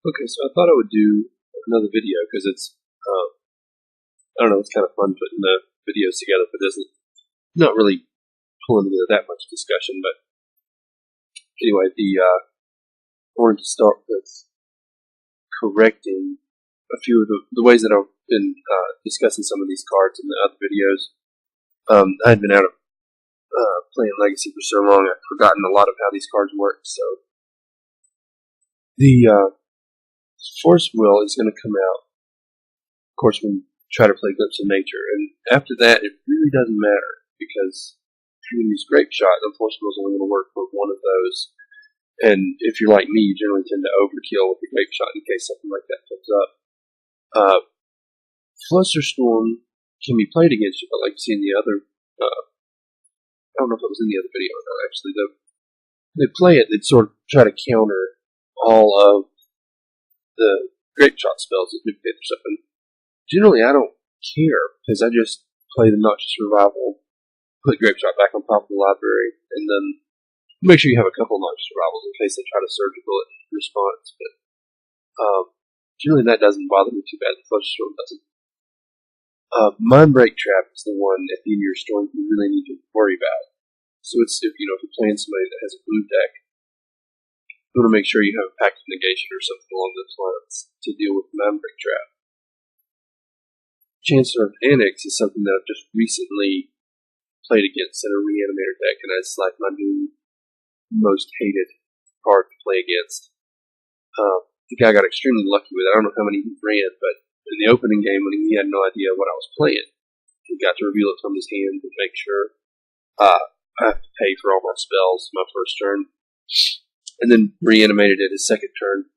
Okay, so I thought I would do another video because it's, I don't know, it's kind of fun putting the videos together, but doesn't not really pulling into that much discussion. But anyway, I wanted to start with correcting a few of the ways that I've been discussing some of these cards in the other videos. I had been out of playing Legacy for so long, I've forgotten a lot of how these cards work. So the Force Wheel is going to come out. Of course, we try to play Glimpse of Nature, and after that, it really doesn't matter because if you use Grape Shot, the Force Wheel is only going to work for one of those. And if you're like me, you generally tend to overkill with the Grape Shot in case something like that comes up. Flusterstorm can be played against you, but like you see in the other, I don't know if it was in the other video or not, actually, though. They play it, they'd sort of try to counter all of the Grape Shot spells that duplicate their stuff. And generally, I don't care, because I just play the Noxious Revival, put Grape Shot back on top of the library, and then make sure you have a couple of Noxious Revivals in case they try to surge a bullet in response. But generally, that doesn't bother me too bad. The Flusterstorm doesn't. Mindbreak Trap is the one at the end of your storm you really need to worry about. So it's if you're playing somebody that has a blue deck, you want to make sure you have a Pact of Negation or something along those lines to deal with Mindbreak Trap. Chancellor of Annex is something that I've just recently played against in a Reanimator deck, and it's like my new most hated card to play against. The guy got extremely lucky with it. I don't know how many he ran, but in the opening game, when he had no idea what I was playing, he got to reveal it from his hand and make sure I have to pay for all my spells my first turn, and then reanimated it his second turn.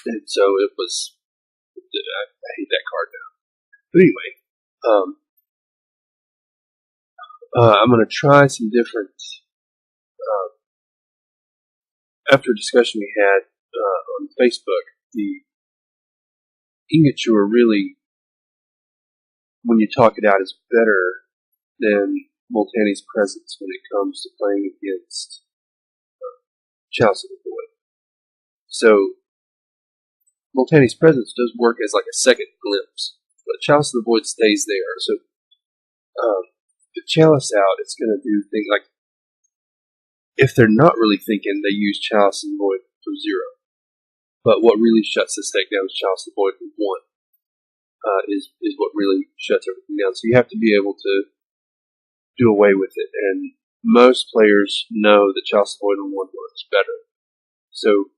And so it was, I hate that card now. But anyway, I'm going to try some different, after a discussion we had on Facebook, the Ingot Chewer really, when you talk it out, is better than Multani's Presence when it comes to playing against Chalice of the Void. So, Multani's Presence does work as like a second glimpse, but Chalice of the Void stays there. So, the Chalice out, it's going to do things like, if they're not really thinking, they use Chalice of the Void for 0. But what really shuts this deck down is Chalice of the Void for 1. Is what really shuts everything down. So you have to be able to do away with it. And most players know that Chalice of the Void on 1 works better. So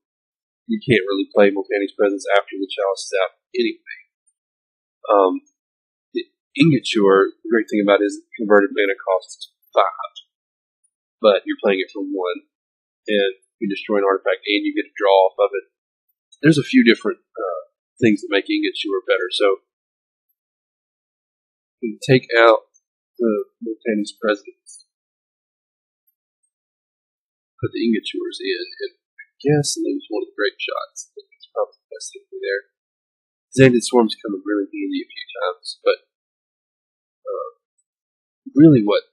you can't really play Multani's Presence after the Chalice is out anyway. The Ingot Chewer, the great thing about it is converted mana costs 5. But you're playing it for 1. And you destroy an artifact and you get a draw off of it. There's a few different things that make Ingot Chewer better. So you can take out the Multani's Presence, put the Ingot Chewers in, and I guess lose one of the Grape Shots. I think it's probably the best thing there. Xantid Swarms come in really handy a few times, but really what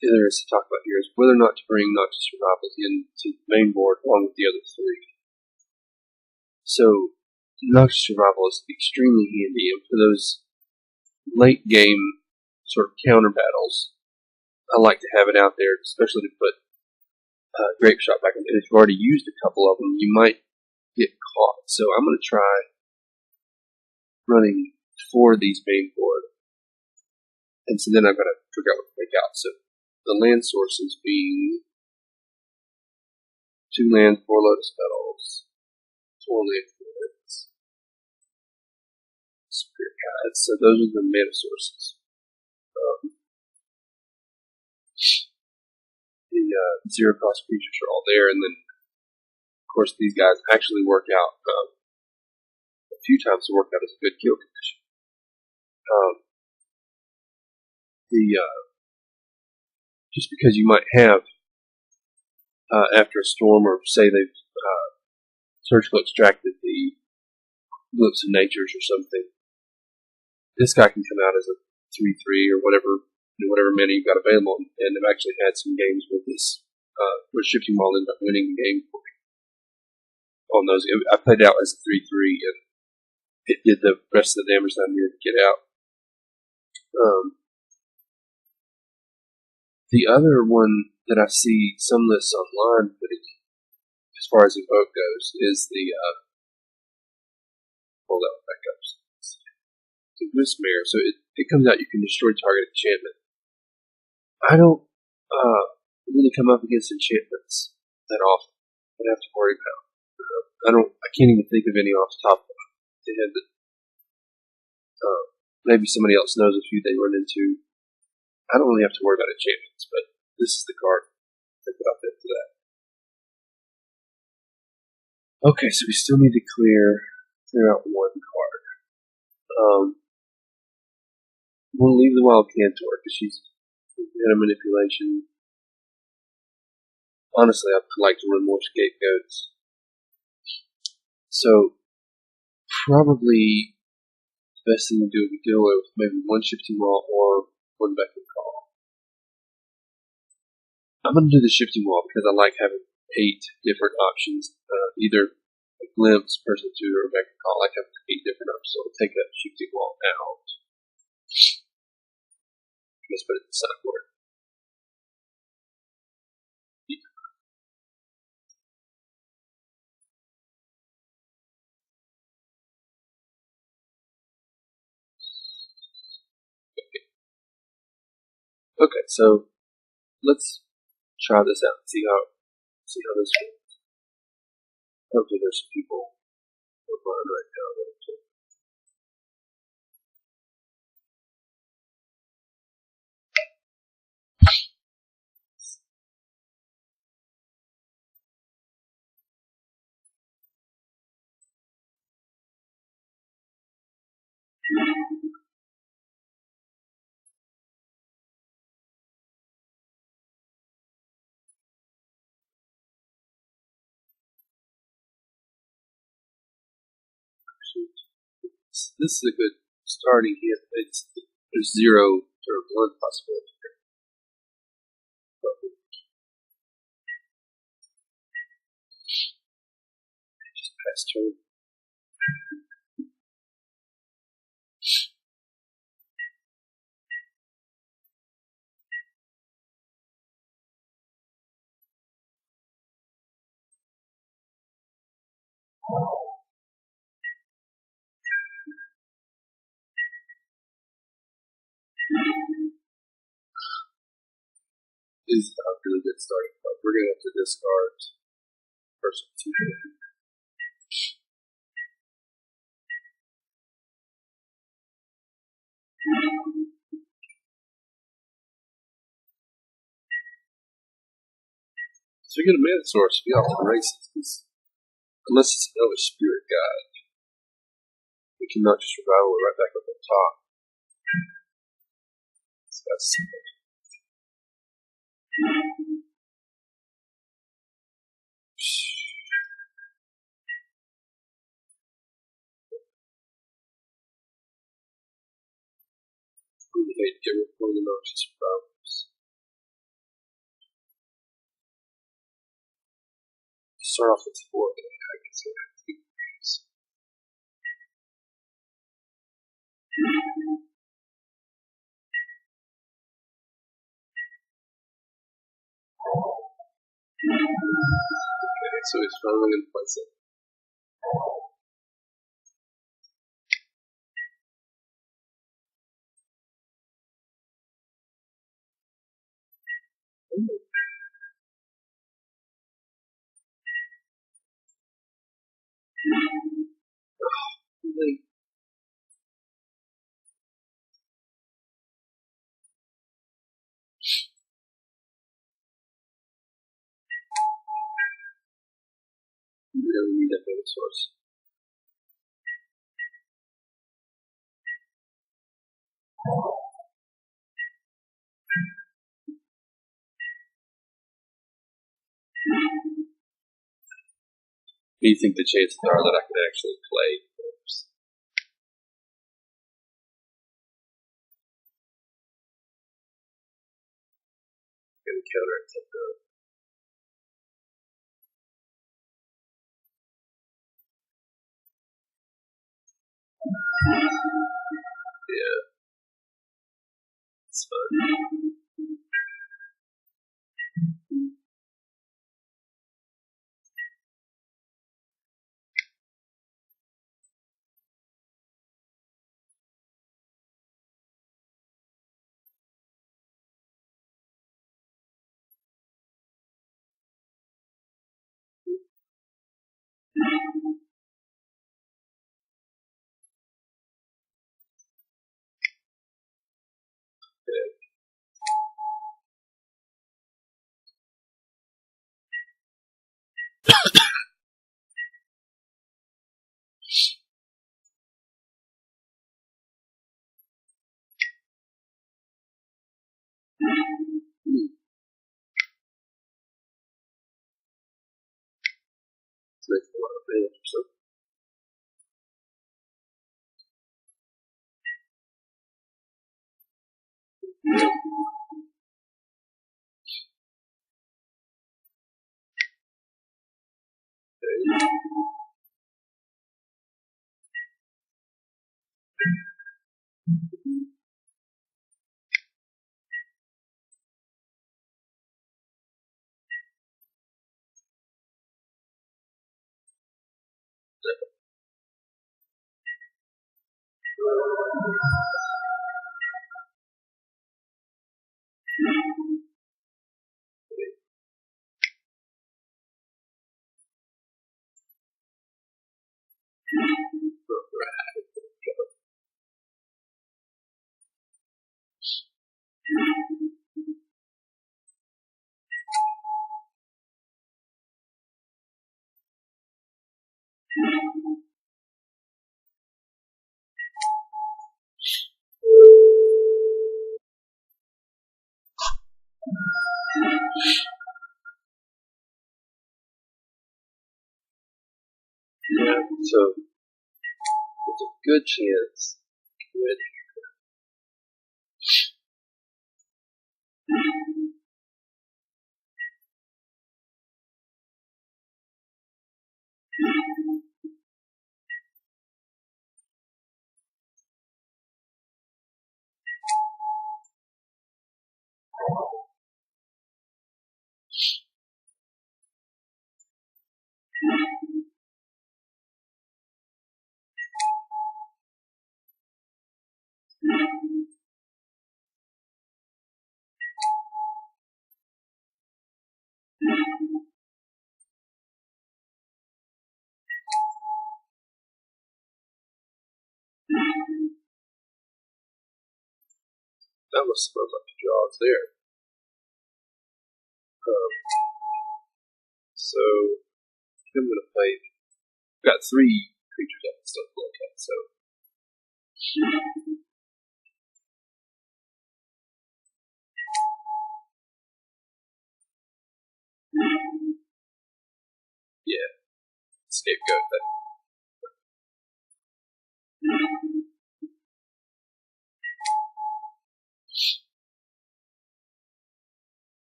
there is to talk about here is whether or not to bring Noxious Revivals into the main board along with the other 3. So, Noxious Revival is extremely handy, and for those late game sort of counter battles, I like to have it out there, especially to put Grape Shot back in. If you've already used a couple of them, you might get caught. So I'm going to try running 4 of these main board, and so then I've got to figure out what to take out. So the land sources being 2 lands, 4 Lotus Petals, 4 land lands, Spirit Guides. So those are the mana sources. The 0 cost creatures are all there, and then of course these guys actually work out a few times to work out as a good kill condition. Just because you might have after a storm, or say they've surgical extracted the Glimpse of Natures or something, this guy can come out as a 3/3 or whatever mana you've got available, and I've actually had some games with this where Shifting Ball ended up winning the game for me. on those. I played out as a 3/3, and it did the rest of the damage that I needed to get out. The other one that I see some lists online putting, as far as evoke goes, is the hold that one back up. The Wismare. So it comes out, you can destroy target enchantment. I don't really come up against enchantments that often. I have to worry about. I can't even think of any off the top of the head. But maybe somebody else knows a few they run into. I don't really have to worry about enchantments, but this is the card. Think about that for that. Okay, so we still need to clear out one card. We'll leave the Wild Cantor because she's had a manipulation. Honestly, I'd like to run more scapegoats. So, probably the best thing to do would go with maybe one shifting wall or one Beckon Call. I'm going to do the shifting wall because I like having 8 different options, either a glimpse, person 2, or a Beckon Call. I like having 8 different options, so I'll take that shifting wall out. Let's put it in the sideboard. Okay, so let's try this out and see how this works. Hopefully there's some people online right now that are doing. This is a good starting hit. There's 0 or 1 possibility here. Just pass turn. Is a really good starting point. We're going to have to discard person 2. So we get a mana source, we off to the races. Unless it's another spirit guide, we cannot just revival it right back up on top. So that's simple. We hate to get rid of one of the noxious revivals. Start off with 4, but I can say that 3 things. Okay, so he's finally going to place it. Really? You really need that mana source. What do you think the chances are that I can actually play those? I'm going to counter it. Yeah, it's fun. It's makes a lot of damage or something. Yeah, so there's a good chance that that was supposed like the jaws there. So I'm gonna play. I've got 3 creatures I can still look at, so yeah, scapegoat that.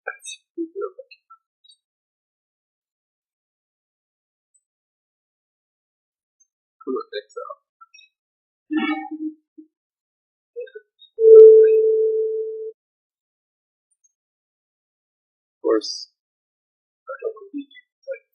That's cool things out. Of course, I don't believe you. Like,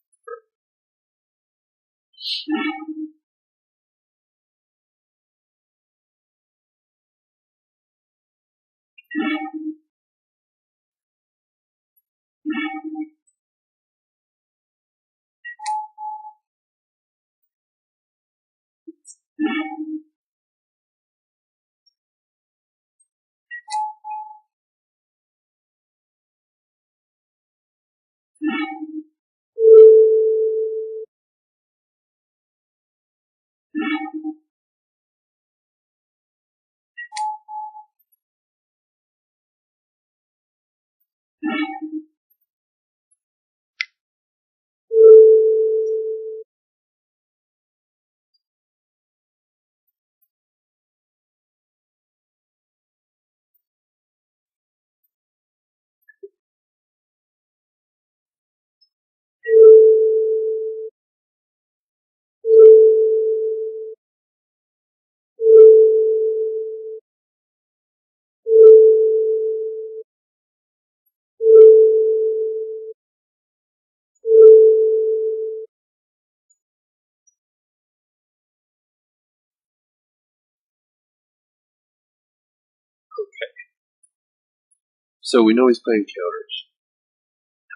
So we know he's playing counters.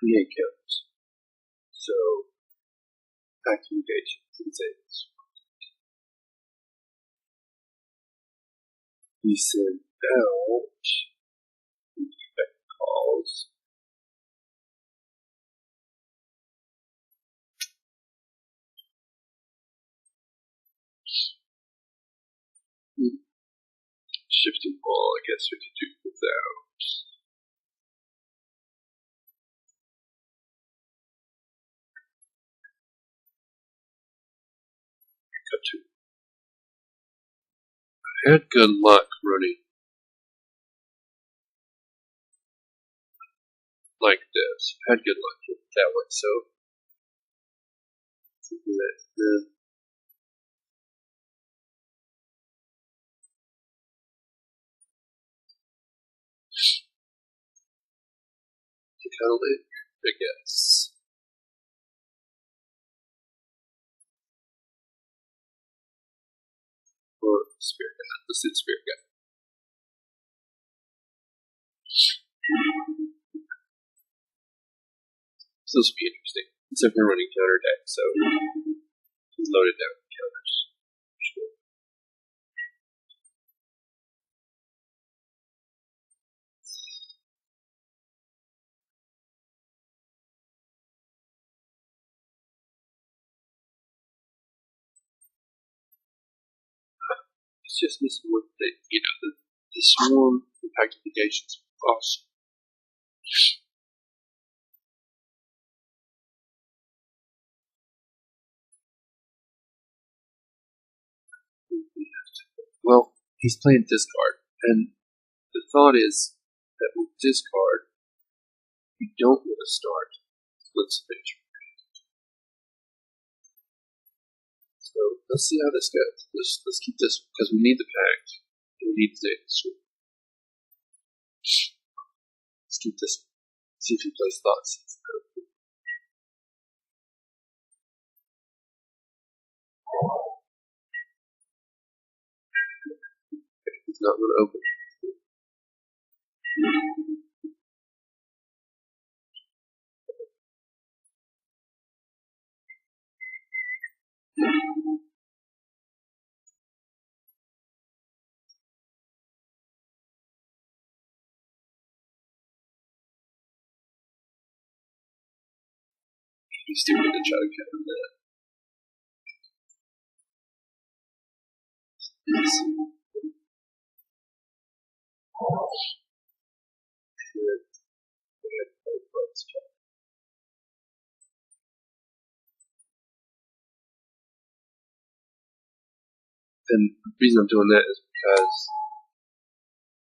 We hate counters. So, activation. He sent out effect calls. Shifting ball, I guess we could do without. Cut to. I had good luck running like this. I had good luck with that one, so then to kind of like, I guess. Or spirit guide. Let's do the spirit guide. So this will be interesting. Except we're running counter deck, so he's loaded down with counters. Sure. It's just missing one thing, the swarm impact negations awesome. Well, he's playing discard, and the thought is that with discard, you don't want to start Flips of Nature. So let's see how this goes. Let's keep this because we need the pact. We need the sword. Let's keep this. See if he plays thoughts. He's not going to open it. He's doing it to try to counter that. And the reason I'm doing that is because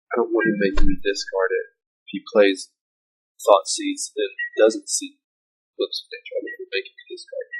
I don't want him making me discard it. If he plays Thought Seeds and doesn't see Flips of Nature, I want him to make me discard it.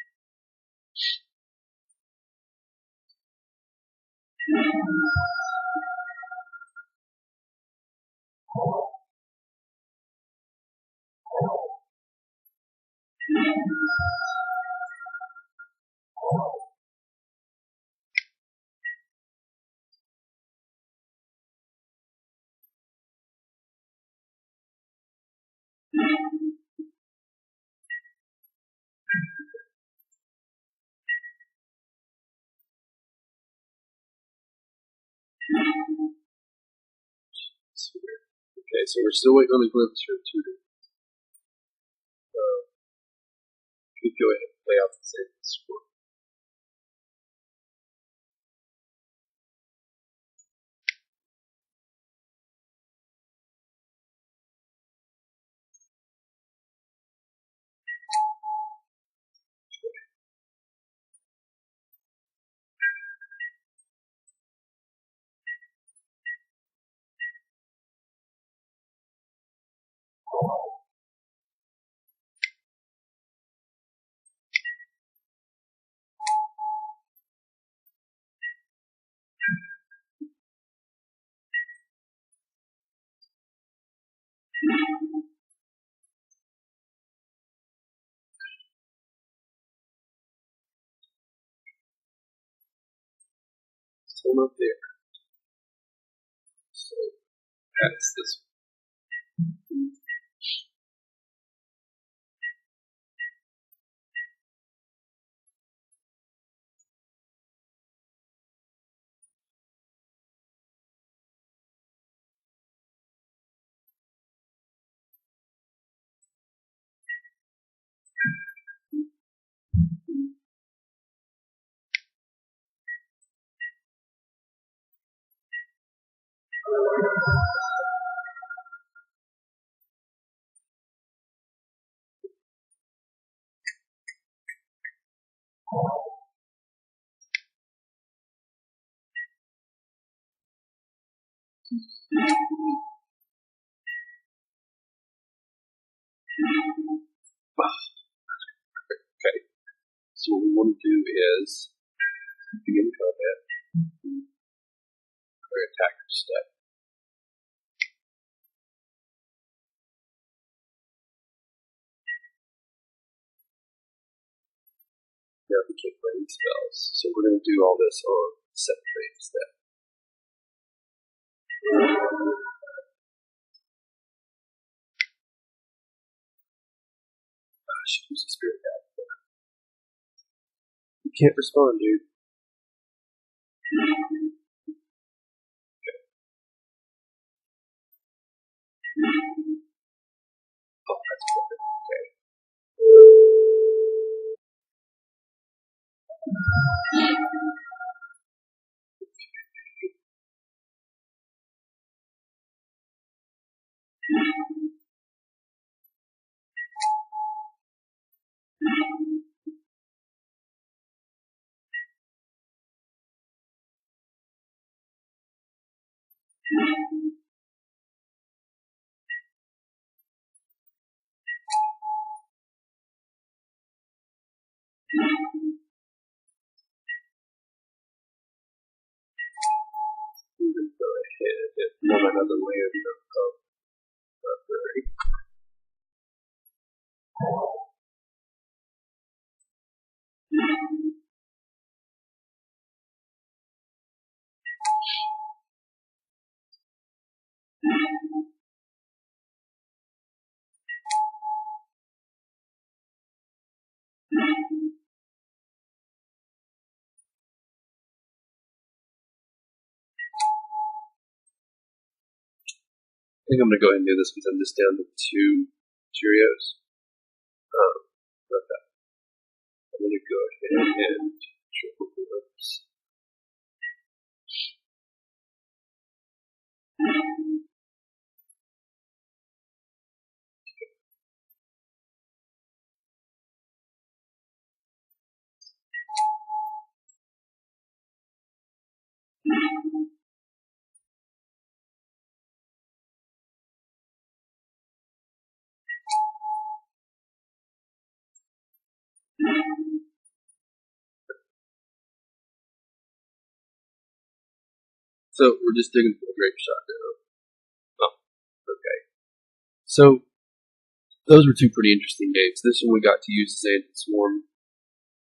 Okay, so we're still waiting on the glimpse for tutor. We go ahead and play out the same score. Still not there. So that's this one. Okay, so what we want to do is begin combat, or attacker step. Now we can't play any spells, so we're going to do all this on the second phase step. I should use the spirit guide. You can't respond, dude. Oh, that's perfect. Okay. I'm going to go ahead and pull another land of library. I think I'm going to go ahead and do this because I'm just down to 2 Cheerios. Okay. I'm going to go ahead and triple oops. So we're just digging for a grape shot now. Oh, okay. So those were 2 pretty interesting games. This one we got to use the Xanthan Swarm,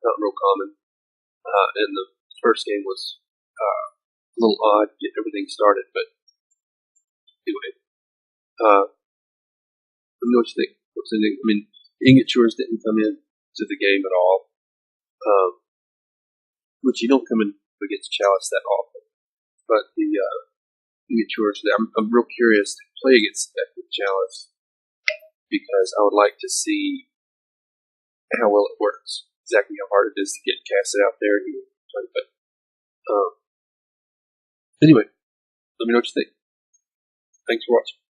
not real common. And the first game was a little odd to get everything started, but anyway. Let me know what you think. I mean, Ingot Chores didn't come in to the game at all, which you don't come in against Chalice that often. But the Ingot Chores, I'm real curious to play against that with Chalice because I would like to see how well it works, exactly how hard it is to get casted out there. But anyway, let me know what you think. Thanks for watching.